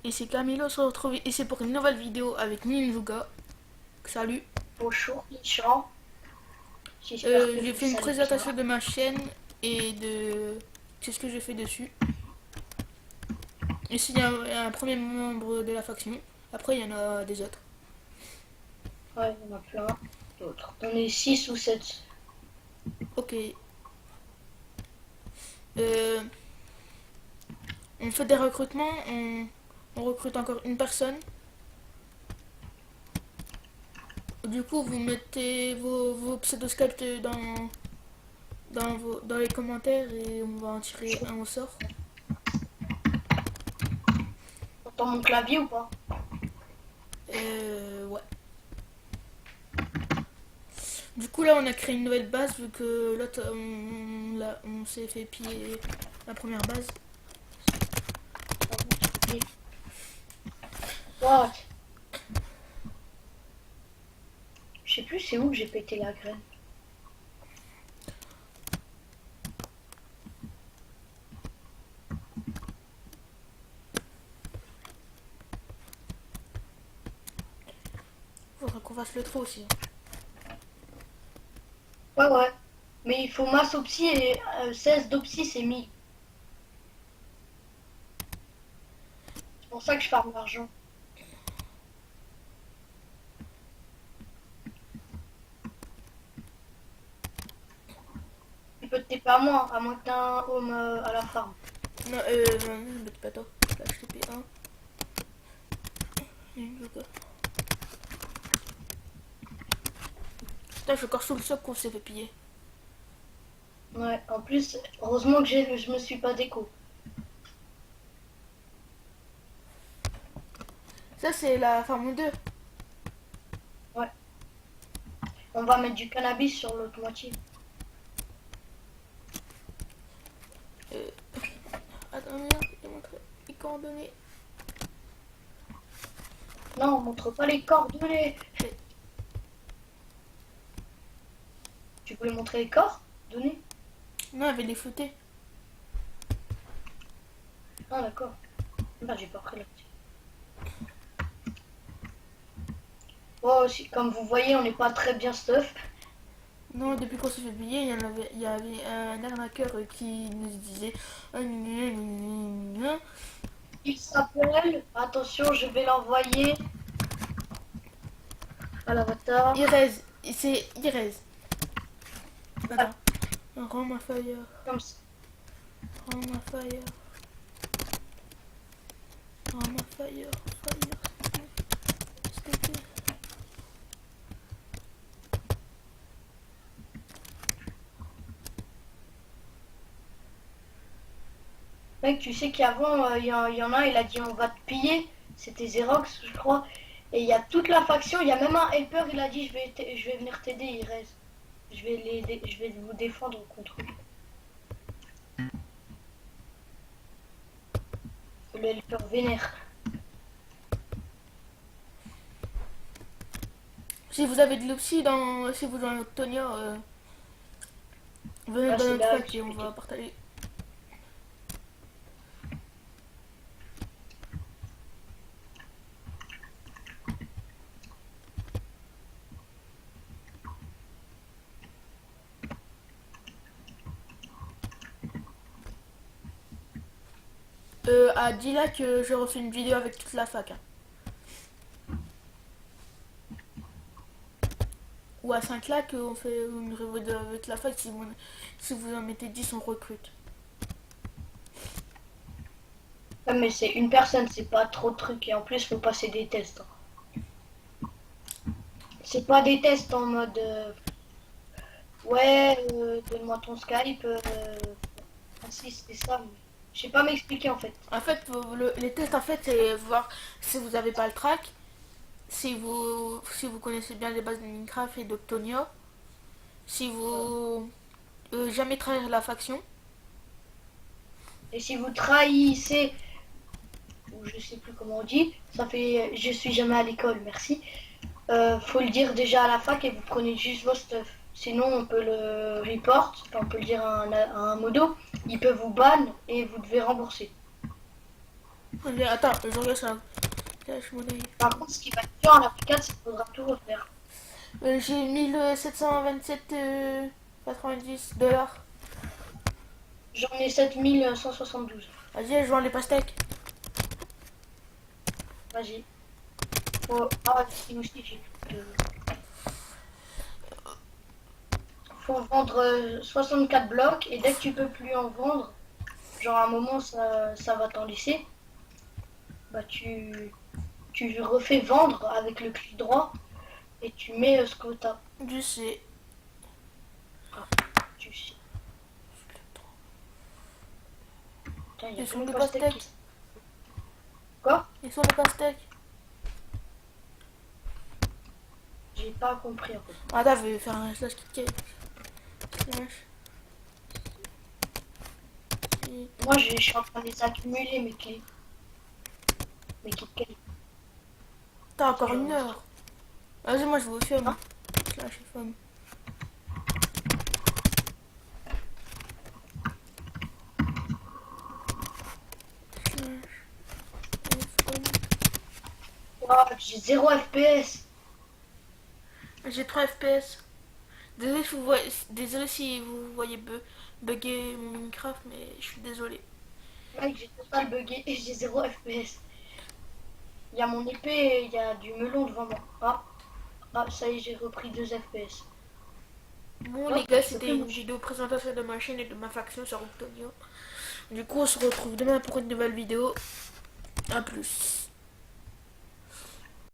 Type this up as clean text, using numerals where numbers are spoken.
Ici Camilo, on se retrouve ici pour une nouvelle vidéo avec Ninjuga. Salut. Bonjour les gens, j'espère que J'ai vous fait une allez bien. présentation de ma chaîne et de c'est ce que j'ai fait dessus. Ici il y a un premier membre de la faction. Après il y en a des autres. Ouais, il y en a plein d'autres. On est 6 ou 7. Ok. Euh, on fait des recrutements. On recrute encore une personne. Du coup vous mettez vos pseudo-scripts dans les commentaires et on va en tirer un au sort. T'entends mon clavier ou pas? Ouais. Du coup, là, on a créé une nouvelle base vu que l'autre, on s'est fait piller la première base. What? Je sais plus c'est où que j'ai pété la graine. Faudra qu'on fasse le trou aussi. Ouais, ouais. Mais il faut masse opsie et 16 d'opsie c'est 1000. C'est pour ça que je farme l'argent. Tu peux te taper à moi, à moins que t'aies un home à la farm. Non, non, mais pas toi. Là, je t'ai P1. Putain, je suis encore sous le choc qu'on s'est fait piller. Ouais, en plus, heureusement que je me suis pas déco. Ça, c'est la farm 2. Ouais. On va mettre du cannabis sur l'autre moitié. Attends, viens, je vais te montrer les coordonnées. Non, on montre pas les coordonnées. Tu voulais montrer les corps? Donner? Non, elle avait les floutés. Ah d'accord. Bah j'ai pas pris là. Oh, comme vous voyez, on n'est pas très bien stuff. Non, depuis qu'on s'est fait piller, il y avait un arnaqueur qui nous disait Il s'appelle, attention, je vais l'envoyer à l'avatar. Irez. C'est Irez. Ah, Attends. Rends ma fire. comme ça. Rends ma fire. Rends ma fire. Fire. S'il te plaît. Mec, tu sais qu'avant, y en a, il a dit on va te piller. C'était Xerox, je crois. Et il y a toute la faction, il y a même un helper, il a dit je vais venir t'aider, Irez. Je vais vous défendre contre lui. Le helper vénère. Si vous avez de l'opsie dans. Si vous jouez à Tonia, venez Là, dans c'est notre là, fac et on va partager. À 10 là que je refais une vidéo avec toute la fac. Hein. Ou à 5 là qu'on fait une revue avec la fac. Si vous en mettez 10, on recrute. Ouais, mais c'est une personne, c'est pas trop de trucs. Et en plus, faut passer des tests. C'est pas des tests en mode ouais, donne-moi ton Skype. Ah si, c'est ça. Mais je sais pas m'expliquer en fait. En fait, les tests, en fait, c'est voir si vous avez pas le track, si vous connaissez bien les bases de Minecraft et d'Octonia, si vous jamais trahir la faction. Et si vous trahissez, ou je sais plus comment on dit, ça fait je suis jamais à l'école, merci. Faut le dire déjà à la fac et vous prenez juste vos stuff. Sinon, on peut le report, enfin, on peut le dire à un modo, il peut vous ban et vous devez rembourser. Attends, je regarde ça. Cache monnaie. Par contre, ce qui va être dur en Africa, c'est qu'il faudra tout refaire. J'ai 1727,90 $. J'en ai 7172. Vas-y, je vends les pastèques. Vas-y. Faut... Ah, nous aussi, j'ai tout. Faut vendre 64 blocs et dès que tu peux plus en vendre, genre à un moment ça va t'en laisser, bah tu refais vendre avec le clic droit et tu mets ce que t'as. Je sais. Tu sais. Putain, il y a Ils sont plein les de pastèques pastèques. Quoi? Ils sont les pastèques. J'ai pas compris en fait. Attends, je vais faire un slash kick. Slash. Moi je suis en train de les accumuler mes clés. Mes clés. T'as encore une heure. Vas-y, moi je vous fais. Hein? Slash fun. Wow, j'ai 0 FPS. J'ai 3 FPS. Désolé si vous voyez, désolé si vous voyez bugger mon Minecraft, mais je suis désolé. Mec, j'ai total bugué et j'ai 0 FPS. Il y a mon épée et il y a du melon devant moi. Ah, ça y est, j'ai repris 2 FPS. Bon Oh, les gars, ça c'était fait une moche. vidéo présentation de ma chaîne et de ma faction sur Octonio. Du coup, on se retrouve demain pour une nouvelle vidéo. A plus.